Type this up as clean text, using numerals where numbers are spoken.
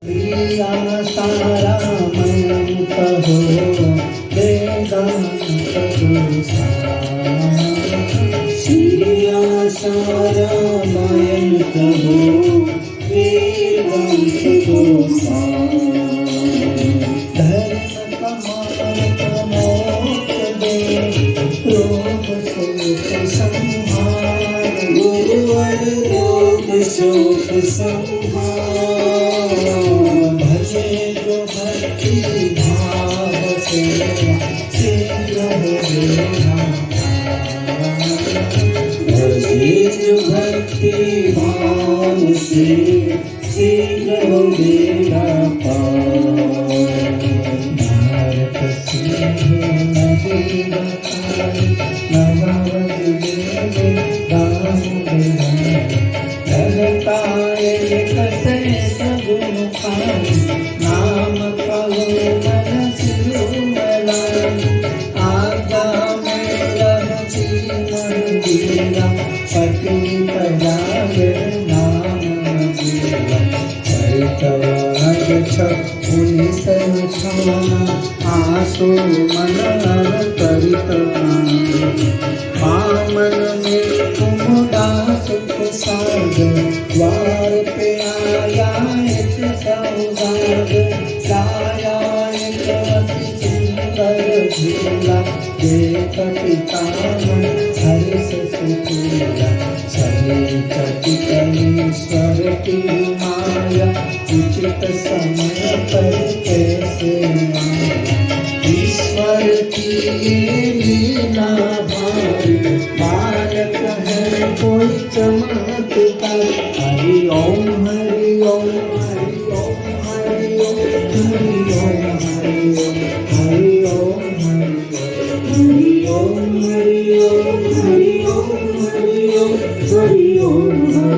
प्रिया सारामयं कहो वेदांत श्रिया सारामयं कहो वेदांत धर्म कमार्थ मोक्ष दे रोग शोक संहार गुरुवर रोग शोक संहार भजे जो भक्ति भाव से शीघ्र हो भजे जो भक्ति भाव से शीघ्र हो भारत सिंह नदी बताए नगावत देव दाम लगताए कसे सगुन पाए नाम कहो मन सिरुमला आगा में रहती मंदिरा पति पजागे नाम नगीरा चरितवाज उन्नीस छाना आसो मन करित पामन में कुमुदा सुख सागर द्वार पे आया एक सौदागर लाया एक अति सुंदर झूला देख पितामह हर्ष सुखूला सभी चकितलीश्वर की माया उचित समय पर कैसे आया ईश्वर की ये लीला भारी बालक है कोई चमत्कार हरि ओम हरि ओम हरि ओम हरि ओम हरि ओम हरि ओम हरि ओम हरि ओम हरि ओम हरि ओम हरि ओम हरि ओम हरि